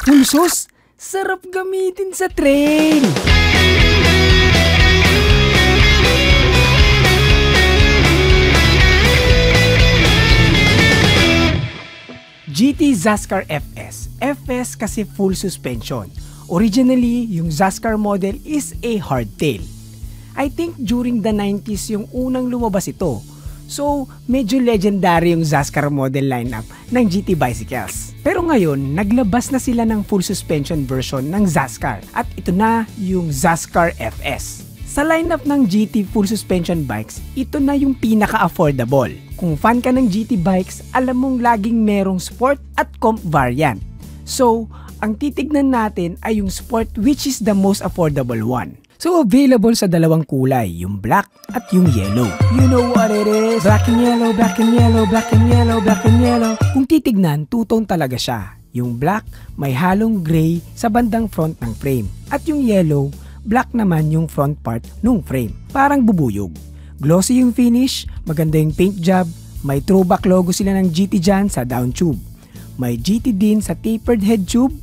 Pulsos, sarap gamitin sa trail! GT Zaskar FS. FS kasi full suspension. Originally, yung Zaskar model is a hardtail. I think during the 90s yung unang lumabas ito. So, medyo legendary yung Zaskar model lineup ng GT bicycles. Pero ngayon, naglabas na sila ng full suspension version ng Zaskar. At ito na yung Zaskar FS. Sa lineup ng GT full suspension bikes, ito na yung pinaka-affordable. Kung fan ka ng GT bikes, alam mong laging merong sport at comp variant. So, ang titignan natin ay yung sport which is the most affordable one. So, available sa dalawang kulay, yung black at yung yellow. You know what it is? Black and yellow, black and yellow, black and yellow, black and yellow. Kung titignan, two-tone talaga siya. Yung black, may halong gray sa bandang front ng frame. At yung yellow, black naman yung front part nung frame. Parang bubuyog. Glossy yung finish, maganda yung paint job, may throwback logo sila ng GT dyan sa down tube. May GT din sa tapered head tube,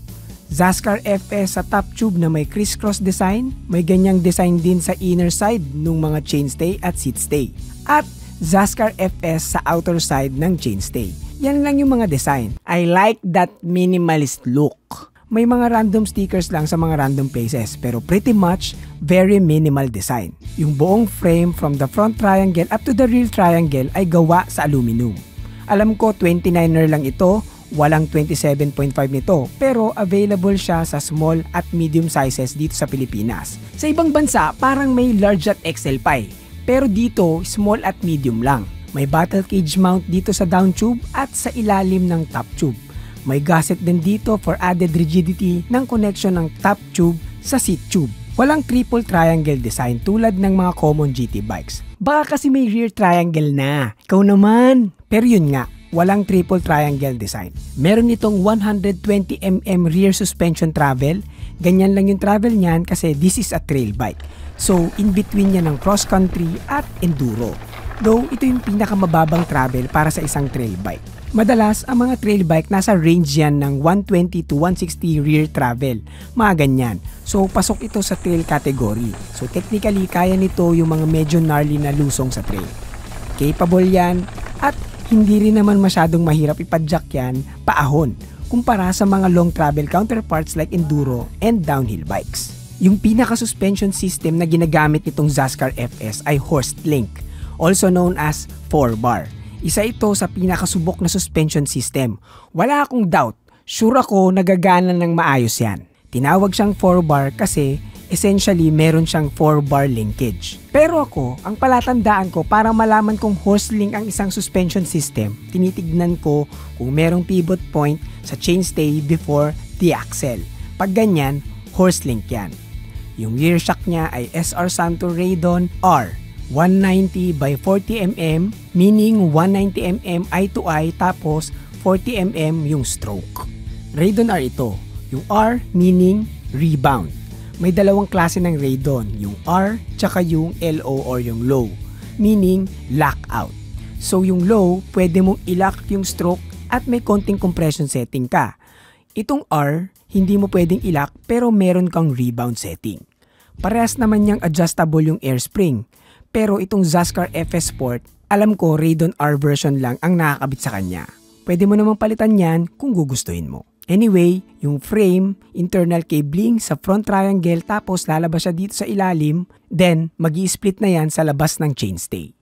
Zaskar FS sa top tube na may crisscross design, may ganyang design din sa inner side nung mga chainstay at seat stay. At Zaskar FS sa outer side ng chainstay. Yan lang yung mga design. I like that minimalist look. May mga random stickers lang sa mga random places pero pretty much very minimal design. Yung buong frame from the front triangle up to the rear triangle ay gawa sa aluminum. Alam ko 29er lang ito, walang 27.5 nito pero available siya sa small at medium sizes dito sa Pilipinas. Sa ibang bansa parang may large at XL pa pero dito small at medium lang. May battle cage mount dito sa down tube at sa ilalim ng top tube. May gusset din dito for added rigidity ng connection ng top tube sa seat tube. Walang triple triangle design tulad ng mga common GT bikes. Baka kasi may rear triangle na. Ikaw naman. Pero yun nga, walang triple triangle design. Meron itong 120mm rear suspension travel. Ganyan lang yung travel niyan kasi this is a trail bike. So, in between niya ng cross country at enduro. Though, ito yung pinakamababang travel para sa isang trail bike. Madalas, ang mga trail bike nasa range yan ng 120 to 160 rear travel. Mga ganyan. So, pasok ito sa trail category. So, technically, kaya nito yung mga medyo gnarly na lusong sa trail. Capable yan at hindi rin naman masyadong mahirap ipadjak yan paahon kumpara sa mga long travel counterparts like enduro and downhill bikes. Yung pinaka-suspension system na ginagamit nitong Zaskar FS ay Horst Link, also known as 4-bar. Isa ito sa pinakasubok na suspension system. Wala akong doubt, sure ako nagagana ng maayos yan. Tinawag siyang 4-bar kasi essentially meron siyang 4-bar linkage. Pero ako, ang palatandaan ko para malaman kung Horst Link ang isang suspension system, tinitignan ko kung merong pivot point sa chainstay before the axle. Pag ganyan, Horst Link yan. Yung rear shock niya ay SR Santo Radon R. 190 by 40mm, meaning 190mm eye to eye tapos 40mm yung stroke. Radon R ito. Yung R meaning rebound. May dalawang klase ng radon, yung R tsaka yung LO or yung low, meaning lockout. So yung low, pwede mong ilock yung stroke at may konting compression setting ka. Itong R, hindi mo pwedeng ilock pero meron kang rebound setting. Parehas naman niyang adjustable yung air spring. Pero itong Zaskar FS Sport, alam ko Radon R version lang ang nakakabit sa kanya. Pwede mo namang palitan yan kung gugustuhin mo. Anyway, yung frame, internal cabling sa front triangle tapos lalabas siya dito sa ilalim, then magi-split na yan sa labas ng chainstay.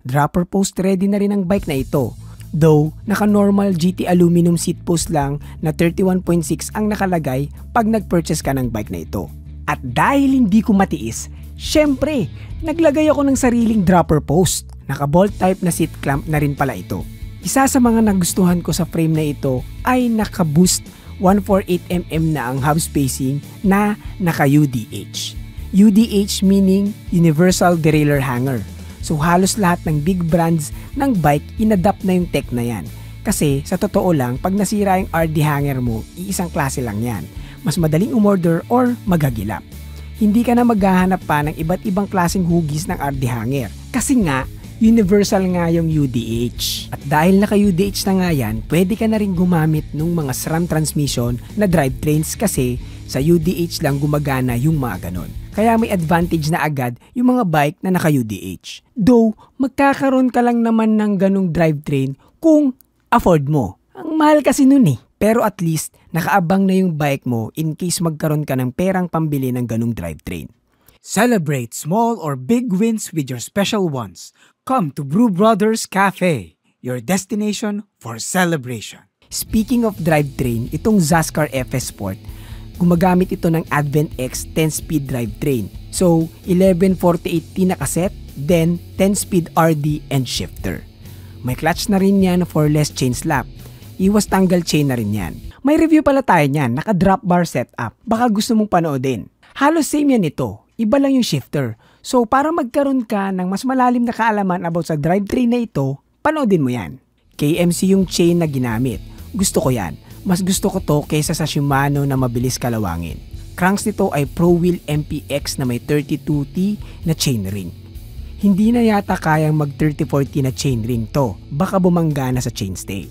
Dropper post ready na rin ang bike na ito. Though, naka-normal GT aluminum seat post lang na 31.6 ang nakalagay pag nag-purchase ka ng bike na ito. At dahil hindi ko matiis, syempre, naglagay ako ng sariling dropper post. Naka-bolt type na seat clamp na rin pala ito. Isa sa mga nagustuhan ko sa frame na ito ay naka-boost 148mm na ang hub spacing na naka-UDH. UDH meaning Universal Derailleur Hanger. So halos lahat ng big brands ng bike inadapt na yung tech na yan. Kasi sa totoo lang, pag nasira yung RD hanger mo, iisang klase lang yan. Mas madaling umorder or maghagilap. Hindi ka na maghahanap pa ng iba't ibang klaseng hugis ng RD hanger. Kasi nga, universal nga yung UDH. At dahil naka-UDH na nga yan, pwede ka na rin gumamit ng mga SRAM transmission na drivetrains kasi sa UDH lang gumagana yung mga ganon. Kaya may advantage na agad yung mga bike na naka-UDH. Though, magkakaroon ka lang naman ng ganong drivetrain kung afford mo. Ang mahal kasi nun eh. Pero at least, nakaabang na yung bike mo in case magkaroon ka ng perang pambili ng ganong drivetrain. Celebrate small or big wins with your special ones. Come to Brew Brothers Cafe, your destination for celebration. Speaking of drivetrain, itong Zaskar FS Sport, gumagamit ito ng Advent X 10-speed drivetrain. So, 1148T na cassette, then 10-speed RD and shifter. May clutch na rin yan for less chain slap. Iwas tanggal chain na rin yan. May review pala tayo niyan, naka-drop bar setup. Baka gusto mong panoodin. Halos same yan ito. Iba lang yung shifter. So, para magkaroon ka ng mas malalim na kaalaman about sa drivetrain na ito, panoodin mo yan. KMC yung chain na ginamit. Gusto ko yan. Mas gusto ko to kaysa sa Shimano na mabilis kalawangin. Cranks nito ay ProWheel MPX na may 32T na chainring. Hindi na yata kayang mag 34T na chainring to. Baka bumangga na sa chainstay.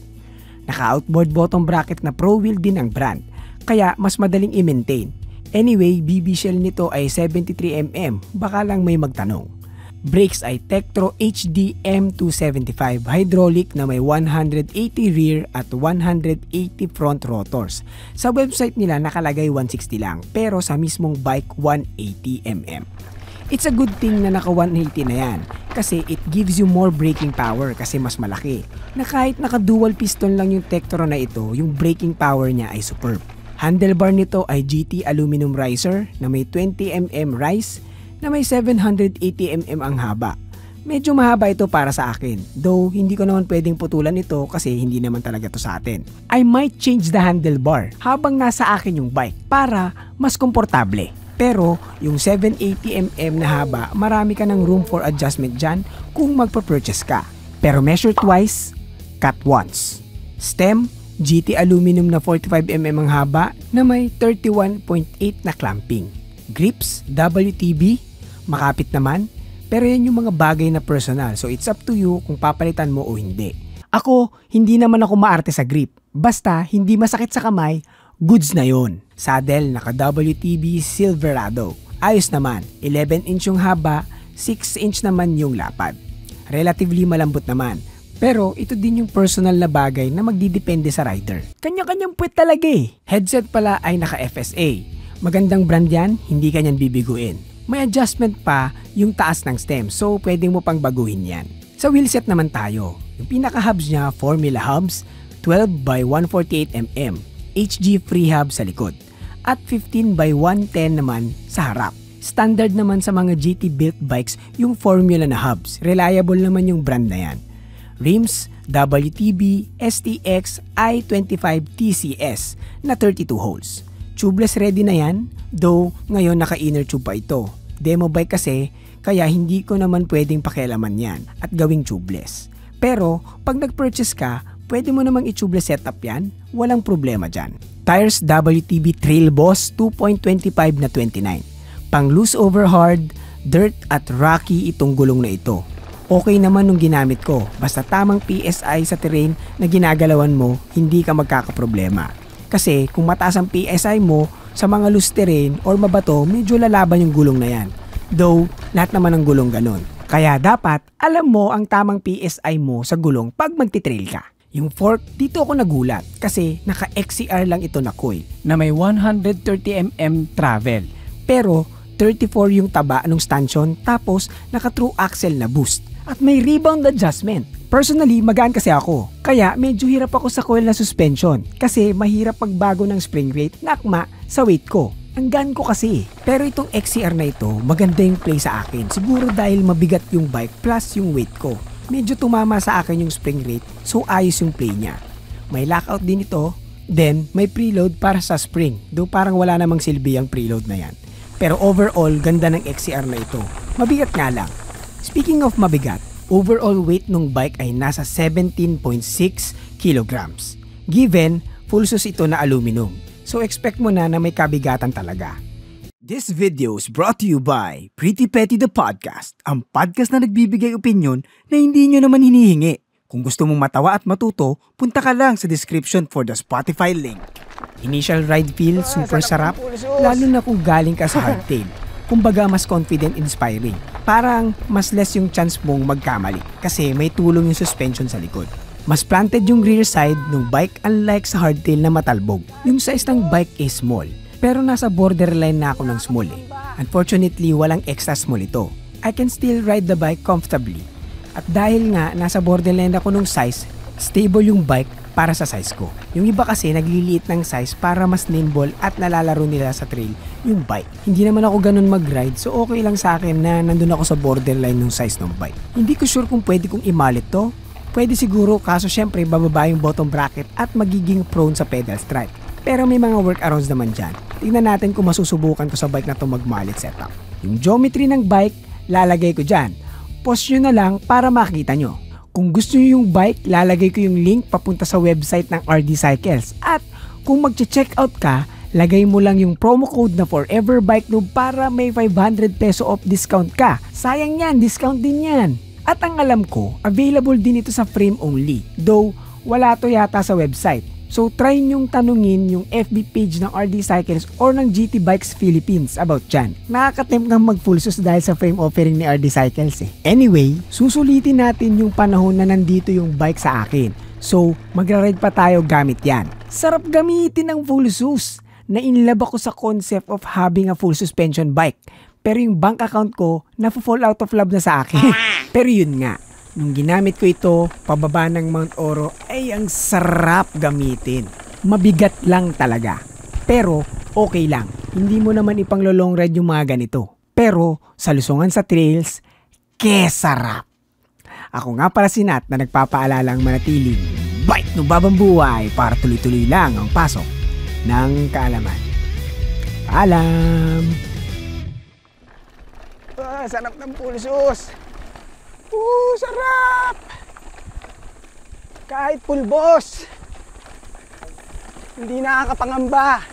Naka-outboard bottom bracket na ProWheel din ang brand. Kaya mas madaling i-maintain. Anyway, BB shell nito ay 73mm, baka lang may magtanong. Brakes ay Tektro HD M275 hydraulic na may 180 rear at 180 front rotors. Sa website nila nakalagay 160 lang, pero sa mismong bike 180mm. It's a good thing na naka 180 na yan, kasi it gives you more braking power kasi mas malaki. Na kahit naka dual piston lang yung Tektro na ito, yung braking power niya ay superb. Handlebar nito ay GT aluminum riser na may 20mm rise na may 780mm ang haba. Medyo mahaba ito para sa akin, though hindi ko naman pwedeng putulan ito kasi hindi naman talaga to sa atin. I might change the handlebar habang nasa akin yung bike para mas komportable. Pero yung 780mm na haba, marami ka ng room for adjustment dyan kung magpa-purchase ka. Pero measure twice, cut once. Stem, GT aluminum na 45mm ang haba na may 31.8 na clamping. Grips, WTB, makapit naman, pero yan yung mga bagay na personal, so it's up to you kung papalitan mo o hindi. Ako, hindi naman ako maarte sa grip. Basta, hindi masakit sa kamay, goods na yon. Saddle, naka WTB Silverado. Ayos naman, 11-inch yung haba, 6-inch naman yung lapad. Relatively malambot naman. Pero ito din yung personal na bagay na magdidepende sa rider. Kanya-kanyang puwet talaga eh. Headset pala ay naka-FSA. Magandang brand yan, hindi ka niyan bibiguin. May adjustment pa yung taas ng stem, so pwede mo pang baguhin yan. Sa wheelset naman tayo. Yung pinaka-hubs niya, Formula hubs, 12 by 148mm, HG free hub sa likod, at 15 by 110 naman sa harap. Standard naman sa mga GT built bikes yung Formula na hubs. Reliable naman yung brand na yan. Rims, WTB, STX, I-25 TCS na 32 holes. Tubeless ready na yan, though ngayon naka-inner tube pa ito. Demo bike kasi, kaya hindi ko naman pwedeng pakialaman yan at gawing tubeless. Pero pag nag-purchase ka, pwede mo namang i-tubeless setup yan, walang problema dyan. Tires WTB Trail Boss 2.25 na 29. Pang loose over hard, dirt at rocky itong gulong na ito. Okay naman nung ginamit ko, basta tamang PSI sa terrain na ginagalawan mo, hindi ka magkakaproblema. Kasi kung mataas ang PSI mo sa mga loose terrain or mabato, medyo lalaban yung gulong na yan. Though, lahat naman ng gulong ganon. Kaya dapat, alam mo ang tamang PSI mo sa gulong pag magtitrail ka. Yung fork, dito ako nagulat kasi naka-XCR lang ito na coil na may 130mm travel. Pero 34 yung taba ng stanchion tapos naka-true axle na boost. At may rebound adjustment. Personally, magaan kasi ako. Kaya medyo hirap ako sa coil na suspension kasi mahirap pagbago ng spring rate na akma sa weight ko. Ang gaan ko kasi. Pero itong XCR na ito, maganda yung play sa akin. Siguro dahil mabigat yung bike plus yung weight ko. Medyo tumama sa akin yung spring rate so ayos yung play niya. May lockout din ito. Then, may preload para sa spring. Though parang wala namang silbi ang preload na yan. Pero overall, ganda ng XCR na ito. Mabigat nga lang. Speaking of mabigat, overall weight ng bike ay nasa 17.6 kilograms. Given, full sus ito na aluminum. So expect mo na may kabigatan talaga. This video is brought to you by Pretty Petty the Podcast, ang podcast na nagbibigay opinyon na hindi nyo naman hinihingi. Kung gusto mong matawa at matuto, punta ka lang sa description for the Spotify link. Initial ride feel super sarap, lalo na kung galing ka sa hardtail. Kumbaga mas confident inspiring. Parang mas less yung chance mong magkamali kasi may tulong yung suspension sa likod. Mas planted yung rear side ng bike unlike sa hardtail na matalbog. Yung size ng bike is small, pero nasa borderline na ako ng small eh. Unfortunately, walang extra small ito. I can still ride the bike comfortably. At dahil nga nasa borderline ako ng size, stable yung bike para sa size ko. Yung iba kasi nagliliit ng size para mas nimble at nalalaro nila sa trail yung bike. Hindi naman ako ganun mag-ride so okay lang sa akin na nandun ako sa borderline ng size ng bike. Hindi ko sure kung pwede kong imalit to. Pwede siguro kaso syempre bababa yung bottom bracket at magiging prone sa pedal strike. Pero may mga workarounds naman dyan. Tingnan natin kung masusubukan ko sa bike na to mag-mallet setup. Yung geometry ng bike, lalagay ko dyan. Pause nyo na lang para makita nyo. Kung gusto nyo yung bike, lalagay ko yung link papunta sa website ng RD Cycles. At kung mag-check out ka, lagay mo lang yung promo code na Forever Bike Noob para may 500 peso off discount ka. Sayang yan, discount din yan. At ang alam ko, available din ito sa frame only. Though, wala to yata sa website. So try nyong tanungin yung FB page ng RD Cycles or ng GT Bikes Philippines about dyan. Nakakatempt ng mag-full sus dahil sa frame offering ni RD Cycles eh. Anyway, susulitin natin yung panahon na nandito yung bike sa akin. So, magra-ride pa tayo gamit yan. Sarap gamitin ng full sus. Na-inlove ako sa concept of having a full suspension bike. Pero yung bank account ko, na-fall out of love na sa akin. Pero yun nga, nung ginamit ko ito, pababa ng Mount Oro, ay ang sarap gamitin. Mabigat lang talaga. Pero okay lang. Hindi mo naman ipang-long ride yung mga ganito. Pero sa lusungan sa trails, sarap. Ako nga pala si Nat na nagpapaalalang manatiling bike no babang buhay para tuloy-tuloy lang ang pasok ng kaalaman. Paalam! Sarap ng pulsos! Sarap! Kahit pulbos, hindi nakakapangamba.